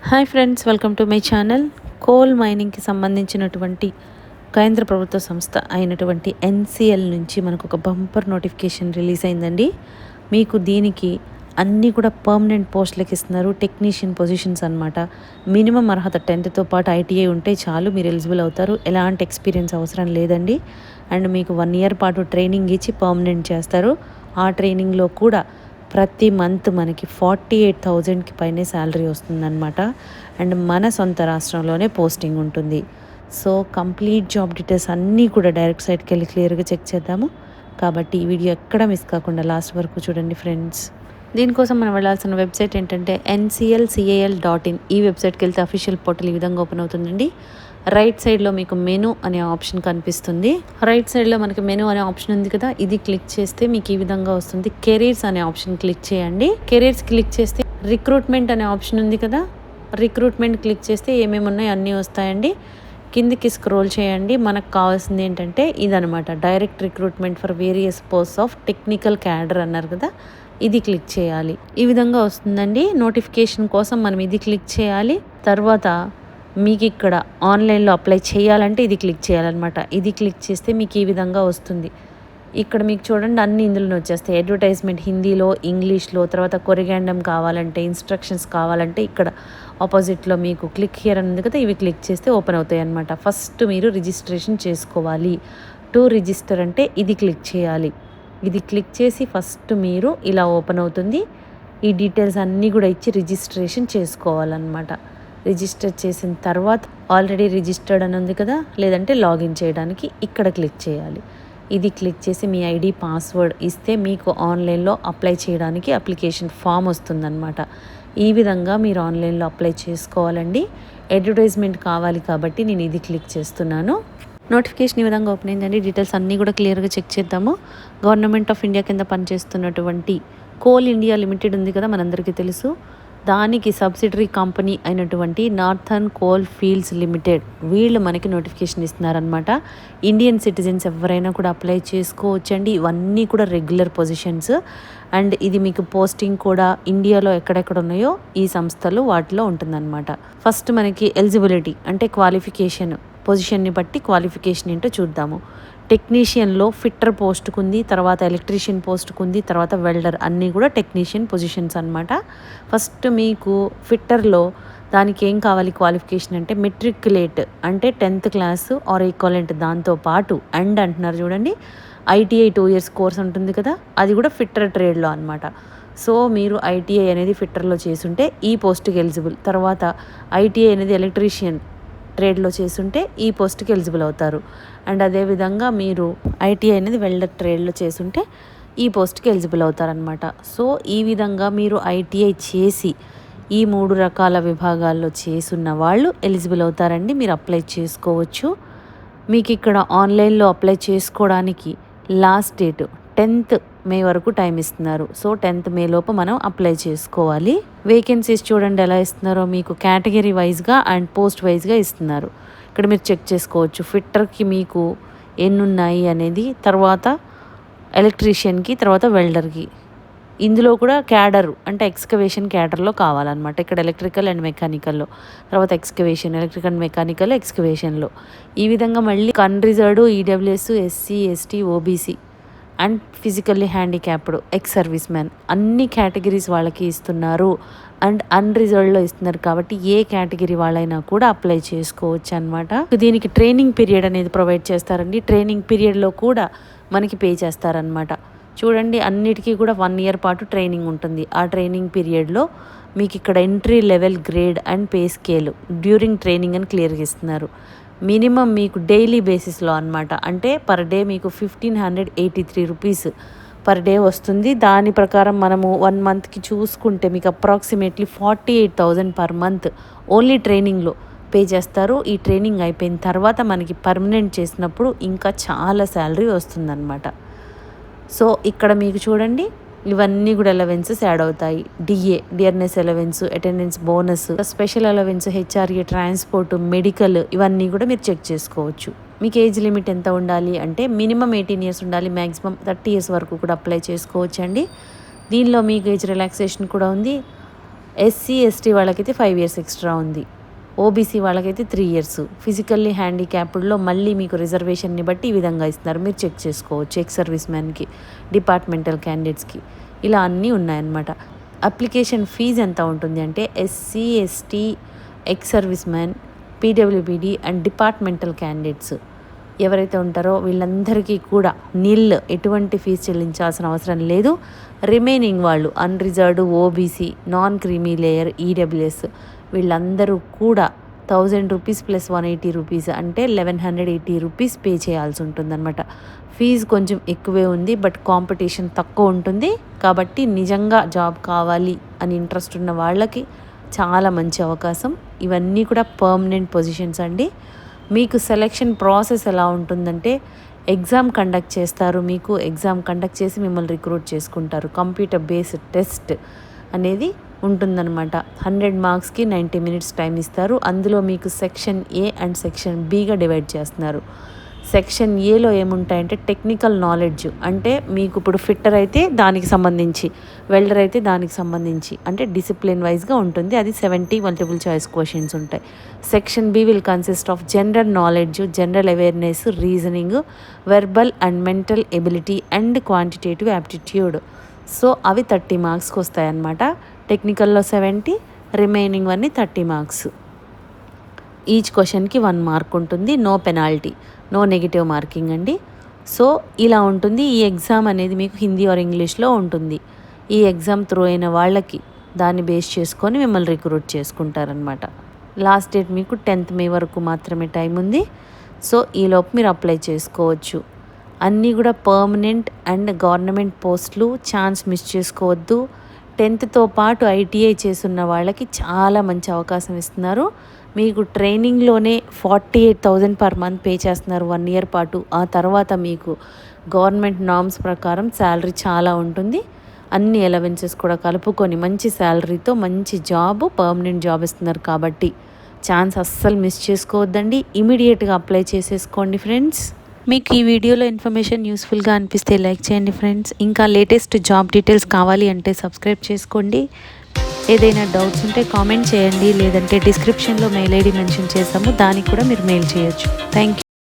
Hi friends, welcome to my channel. Coal మైనింగ్కి సంబంధించినటువంటి కేంద్ర ప్రభుత్వ సంస్థ అయినటువంటి ఎన్సిఎల్ నుంచి మనకు ఒక బంపర్ నోటిఫికేషన్ రిలీజ్ అయిందండి. మీకు దీనికి అన్నీ కూడా పర్మనెంట్ పోస్టులకి ఇస్తున్నారు. టెక్నీషియన్ పొజిషన్స్ అనమాట. మినిమం అర్హత 10th పాటు ఐటీఐ ఉంటే చాలు, మీరు ఎలిజిబుల్ అవుతారు. ఎలాంటి ఎక్స్పీరియన్స్ అవసరం లేదండి. అండ్ మీకు 1 year పాటు ట్రైనింగ్ ఇచ్చి పర్మనెంట్ చేస్తారు. ఆ ట్రైనింగ్లో కూడా ప్రతి మంత్ మనకి 48,000కి పైనే శాలరీ వస్తుందన్నమాట. అండ్ మన సొంత రాష్ట్రంలోనే పోస్టింగ్ ఉంటుంది. సో కంప్లీట్ జాబ్ డీటెయిల్స్ అన్నీ కూడా డైరెక్ట్ సైట్కి వెళ్ళి క్లియర్గా చెక్ చేద్దాము. కాబట్టి ఈ వీడియో ఎక్కడ మిస్ కాకుండా లాస్ట్ వరకు చూడండి ఫ్రెండ్స్. దీనికోసం మనం వెళ్ళాల్సిన వెబ్సైట్ ఏంటంటే nclcal.in. ఈ వెబ్సైట్కి వెళ్తే అఫీషియల్ పోర్టల్ ఈ విధంగా ఓపెన్ అవుతుందండి. రైట్ సైడ్లో మీకు మెనూ అనే ఆప్షన్ కనిపిస్తుంది. రైట్ సైడ్లో మనకి మెనూ అనే ఆప్షన్ ఉంది కదా, ఇది క్లిక్ చేస్తే మీకు ఈ విధంగా వస్తుంది. కెరీర్స్ అనే ఆప్షన్ క్లిక్ చేయండి. కెరీర్స్ క్లిక్ చేస్తే రిక్రూట్మెంట్ అనే ఆప్షన్ ఉంది కదా, రిక్రూట్మెంట్ క్లిక్ చేస్తే ఏమేమి ఉన్నాయో అన్నీ వస్తాయండి. కిందికి స్క్రోల్ చేయండి. మనకు కావాల్సింది ఏంటంటే ఇదనమాట, direct recruitment for various post of technical cadre అన్నారు కదా, ఇది క్లిక్ చేయాలి. ఈ విధంగా వస్తుందండి. నోటిఫికేషన్ కోసం మనం ఇది క్లిక్ చేయాలి. తర్వాత మీకు ఇక్కడ ఆన్లైన్లో అప్లై చేయాలంటే ఇది క్లిక్ చేయాలన్నమాట. ఇది క్లిక్ చేస్తే మీకు ఈ విధంగా వస్తుంది. ఇక్కడ మీకు చూడండి అన్ని ఇందులో వచ్చేస్తాయి. అడ్వర్టైజ్మెంట్ హిందీలో, ఇంగ్లీష్లో, తర్వాత కొరిగాండం కావాలంటే, ఇన్స్ట్రక్షన్స్ కావాలంటే ఇక్కడ ఆపోజిట్లో మీకు క్లిక్ హియర్ అని ఉంది కదా, ఇవి క్లిక్ చేస్తే ఓపెన్ అవుతాయి అన్నమాట. ఫస్ట్ మీరు రిజిస్ట్రేషన్ చేసుకోవాలి. టు రిజిస్టర్ అంటే ఇది క్లిక్ చేయాలి. ఇది క్లిక్ చేసి ఫస్ట్ మీరు ఇలా ఓపెన్ అవుతుంది. ఈ డీటెయిల్స్ అన్నీ కూడా ఇచ్చి రిజిస్ట్రేషన్ చేసుకోవాలన్నమాట. రిజిస్టర్ చేసిన తర్వాత ఆల్రెడీ రిజిస్టర్డ్ అని ఉంది కదా, లేదంటే లాగిన్ చేయడానికి ఇక్కడ క్లిక్ చేయాలి. ఇది క్లిక్ చేసి మీ ఐడి పాస్వర్డ్ ఇస్తే మీకు ఆన్లైన్లో అప్లై చేయడానికి అప్లికేషన్ ఫామ్ వస్తుందన్నమాట. ఈ విధంగా మీరు ఆన్లైన్లో అప్లై చేసుకోవాలండి. అడ్వర్టైజ్మెంట్ కావాలి కాబట్టి నేను ఇది క్లిక్ చేస్తున్నాను. నోటిఫికేషన్ ఈ విధంగా ఓపెన్ అయిందండి. డీటెయిల్స్ అన్నీ కూడా క్లియర్గా చెక్ చేద్దాము. గవర్నమెంట్ ఆఫ్ ఇండియా కింద పనిచేస్తున్నటువంటి కోల్ ఇండియా లిమిటెడ్ ఉంది కదా, మనందరికీ తెలుసు. దానికి సబ్సిడరీ కంపెనీ అయినటువంటి నార్థన్ కోల్ ఫీల్డ్స్ లిమిటెడ్, వీళ్ళు మనకి నోటిఫికేషన్ ఇస్తున్నారనమాట. ఇండియన్ సిటిజన్స్ ఎవరైనా కూడా అప్లై చేసుకోవచ్చండి. ఇవన్నీ కూడా రెగ్యులర్ పొజిషన్స్. అండ్ ఇది మీకు పోస్టింగ్ కూడా ఇండియాలో ఎక్కడెక్కడ ఉన్నాయో ఈ సంస్థలు వాటిలో ఉంటుందన్నమాట. ఫస్ట్ మనకి ఎలిజిబిలిటీ అంటే క్వాలిఫికేషన్, పొజిషన్ని బట్టి క్వాలిఫికేషన్ ఏంటో చూద్దాము. టెక్నీషియన్లో ఫిట్టర్ పోస్ట్కు ఉంది, తర్వాత ఎలక్ట్రీషియన్ పోస్ట్కు ఉంది, తర్వాత వెల్డర్, అన్నీ కూడా టెక్నీషియన్ పొజిషన్స్ అనమాట. ఫస్ట్ మీకు ఫిట్టర్లో దానికి ఏం కావాలి క్వాలిఫికేషన్ అంటే మెట్రిక్యులేట్ అంటే 10th క్లాస్ ఆర్ ఈక్వలెంట్, దాంతోపాటు అండ్ అంటున్నారు చూడండి, ఐటీఐ 2 years కోర్స్ ఉంటుంది కదా, అది కూడా ఫిట్టర్ ట్రేడ్లో అనమాట. సో మీరు ఐటీఐ అనేది ఫిట్టర్లో చేసుంటే ఈ పోస్ట్కి ఎలిజిబుల్. తర్వాత ఐటీఐ అనేది ఎలక్ట్రీషియన్ ట్రేడ్లో చేసుంటే ఈ పోస్ట్కి ఎలిజిబుల్ అవుతారు. అండ్ అదేవిధంగా మీరు ఐటీఐ అనేది వెల్డర్ ట్రేడ్లో చేసుంటే ఈ పోస్ట్కి ఎలిజిబుల్ అవుతారనమాట. సో ఈ విధంగా మీరు ఐటీఐ చేసి ఈ 3 రకాల విభాగాల్లో చేసున్న వాళ్ళు ఎలిజిబుల్ అవుతారండి. మీరు అప్లై చేసుకోవచ్చు. మీకు ఇక్కడ ఆన్లైన్లో అప్లై చేసుకోవడానికి లాస్ట్ డేట్ 10th May వరకు టైం ఇస్తున్నారు. సో 10th May లోపు మనం అప్లై చేసుకోవాలి. వేకెన్సీస్ చూడండి ఎలా ఇస్తున్నారో, మీకు కేటగిరీ వైజ్గా అండ్ పోస్ట్ వైజ్గా ఇస్తున్నారు. ఇక్కడ మీరు చెక్ చేసుకోవచ్చు. ఫిట్టర్కి మీకు ఎన్ని ఉన్నాయి అనేది, తర్వాత ఎలక్ట్రీషియన్కి, తర్వాత వెల్డర్కి. ఇందులో కూడా క్యాడర్ అంటే ఎక్స్కవేషన్ క్యాడర్లో కావాలన్నమాట. ఇక్కడ ఎలక్ట్రికల్ అండ్ మెకానికల్లో, తర్వాత ఎక్స్కవేషన్, ఎలక్ట్రికల్ అండ్ మెకానికల్, ఎక్స్కవేషన్లో. ఈ విధంగా మళ్ళీ unreserved, EWS, SC, ST, OBC and physically handicapped, ex service man, అన్ని కేటగిరీస్ వాళ్ళకి ఇస్తున్నారు. అండ్ అన్రిజర్వ్డ్లో ఇస్తున్నారు కాబట్టి ఏ కేటగిరీ వాళ్ళైనా కూడా అప్లై చేసుకోవచ్చు అనమాట. దీనికి ట్రైనింగ్ పీరియడ్ అనేది ప్రొవైడ్ చేస్తారండి. ట్రైనింగ్ పీరియడ్లో కూడా మనకి పే చేస్తారనమాట. చూడండి అన్నిటికీ కూడా 1 year పాటు ట్రైనింగ్ ఉంటుంది. ఆ ట్రైనింగ్ పీరియడ్లో మీకు ఇక్కడ entry level, grade and pay scale during training అని క్లియర్గా ఇస్తున్నారు. మినిమం మీకు డైలీ బేసిస్లో అనమాట. అంటే పర్ డే మీకు 1,583 రూపీస్ పర్ డే వస్తుంది. దాని ప్రకారం మనము 1 monthకి చూసుకుంటే మీకు అప్రాక్సిమేట్లీ 48,000 పర్ మంత్ ఓన్లీ ట్రైనింగ్లో పే చేస్తారు. ఈ ట్రైనింగ్ అయిపోయిన తర్వాత మనకి పర్మనెంట్ చేసినప్పుడు ఇంకా చాలా శాలరీ వస్తుందన్నమాట. సో ఇక్కడ మీకు చూడండి ఇవన్నీ కూడా అలవెన్సెస్ యాడ్ అవుతాయి. DRS allowance, attendance bonus, special allowance, HRA, transport, medical, ఇవన్నీ కూడా మీరు చెక్ చేసుకోవచ్చు. మీకు ఏజ్ లిమిట్ ఎంత ఉండాలి అంటే మినిమం 18 years ఉండాలి, మ్యాక్సిమం 30 years వరకు కూడా అప్లై చేసుకోవచ్చు అండి. దీనిలో మీకు ఏజ్ రిలాక్సేషన్ కూడా ఉంది. ఎస్సీ ఎస్టీ వాళ్ళకైతే 5 ఇయర్స్ ఎక్స్ట్రా ఉంది. ఓబీసీ వాళ్ళకైతే 3 ఇయర్స్. ఫిజికల్లీ హ్యాండిక్యాప్డ్లో మళ్ళీ మీకు రిజర్వేషన్ని బట్టి ఈ విధంగా ఇస్తున్నారు, మీరు చెక్ చేసుకోవచ్చు. ఎక్స్ సర్వీస్ మ్యాన్కి, డిపార్ట్మెంటల్ క్యాండిడేట్స్కి ఇలా అన్నీ ఉన్నాయన్నమాట. అప్లికేషన్ ఫీజు ఎంత ఉంటుంది అంటే SC ST, ex service man, PWBD and departmental candidates ఎవరైతే ఉంటారో వీళ్ళందరికీ కూడా ఎటువంటి ఫీజు చెల్లించాల్సిన అవసరం లేదు. రిమైనింగ్ వాళ్ళు unreserved, OBC, non creamy layer, EWS వీళ్ళందరూ కూడా 1000 రూపీస్ ప్లస్ 180 రూపీస్ అంటే 1180 రూపీస్ పే చేయాల్సి ఉంటుందన్నమాట. ఫీజు కొంచెం ఎక్కువే ఉంది, బట్ కాంపిటీషన్ తక్కువ ఉంటుంది. కాబట్టి నిజంగా జాబ్ కావాలి అని ఇంట్రెస్ట్ ఉన్న వాళ్ళకి చాలా మంచి అవకాశం. ఇవన్నీ కూడా పర్మనెంట్ పొజిషన్స్ అండి. మీకు సెలెక్షన్ ప్రాసెస్ ఎలా ఉంటుందంటే ఎగ్జామ్ కండక్ట్ చేస్తారు. మీకు ఎగ్జామ్ కండక్ట్ చేసి మిమ్మల్ని రిక్రూట్ చేసుకుంటారు. కంప్యూటర్ బేస్డ్ టెస్ట్ అనేది ఉంటుందన్నమాట. 100 మార్క్స్కి 90 మినిట్స్ టైం ఇస్తారు. అందులో మీకు సెక్షన్ ఏ అండ్ సెక్షన్ బిగా డివైడ్ చేస్తున్నారు. సెక్షన్ ఏలో ఏముంటాయంటే టెక్నికల్ నాలెడ్జ్, అంటే మీకు ఇప్పుడు ఫిట్టర్ అయితే దానికి సంబంధించి, వెల్డర్ అయితే దానికి సంబంధించి, అంటే డిసిప్లిన్ వైజ్గా ఉంటుంది. అది 70 మల్టిపుల్ చాయిస్ క్వశ్చన్స్ ఉంటాయి. Section B will consist of general knowledge, general awareness, reasoning, verbal and mental ability and quantitative aptitude. So అవి 30 మార్క్స్కి వస్తాయన్నమాట. టెక్నికల్లో 70, రిమైనింగ్ అన్నీ 30 మార్క్స్. ఈచ్ క్వశ్చన్కి 1 మార్క్ ఉంటుంది. No penalty, no negative marking అండి. సో ఇలా ఉంటుంది. ఈ ఎగ్జామ్ అనేది మీకు హిందీ ఆర్ ఇంగ్లీష్లో ఉంటుంది. ఈ ఎగ్జామ్ త్రూ అయిన వాళ్ళకి దాన్ని బేస్ చేసుకొని మిమ్మల్ని రిక్రూట్ చేసుకుంటారనమాట. లాస్ట్ డేట్ మీకు 10th మే వరకు మాత్రమే టైం ఉంది. సో ఈలోపు మీరు అప్లై చేసుకోవచ్చు. అన్నీ కూడా పర్మనెంట్ అండ్ గవర్నమెంట్ పోస్టులు. ఛాన్స్ మిస్ చేసుకోవద్దు. 10th పాటు ఐటీఐ చేస్తున్న వాళ్ళకి చాలా మంచి అవకాశం ఇస్తున్నారు. మీకు ట్రైనింగ్లోనే 48,000 పర్ మంత్ పే చేస్తున్నారు 1 ఇయర్ పాటు. ఆ తర్వాత మీకు గవర్నమెంట్ నార్మ్స్ ప్రకారం శాలరీ చాలా ఉంటుంది. అన్ని అలవెన్సెస్ కూడా కలుపుకొని మంచి శాలరీతో మంచి జాబ్, పర్మనెంట్ జాబ్ ఇస్తున్నారు. కాబట్టి ఛాన్స్ అస్సలు మిస్ చేసుకోవద్దండి. ఇమీడియట్గా అప్లై చేసేసుకోండి ఫ్రెండ్స్. మీకు ఈ వీడియోలో ఇన్ఫర్మేషన్ యూస్ఫుల్గా అనిపిస్తే లైక్ చేయండి ఫ్రెండ్స్. ఇంకా లేటెస్ట్ జాబ్ డీటెయిల్స్ కావాలి అంటే సబ్స్క్రైబ్ చేసుకోండి. ఏదైనా డౌట్స్ ఉంటే కామెంట్ చేయండి, లేదంటే డిస్క్రిప్షన్లో మెయిల్ ఐడి మెన్షన్ చేసాము, దానికి కూడా మీరు మెయిల్ చేయొచ్చు. Thank you.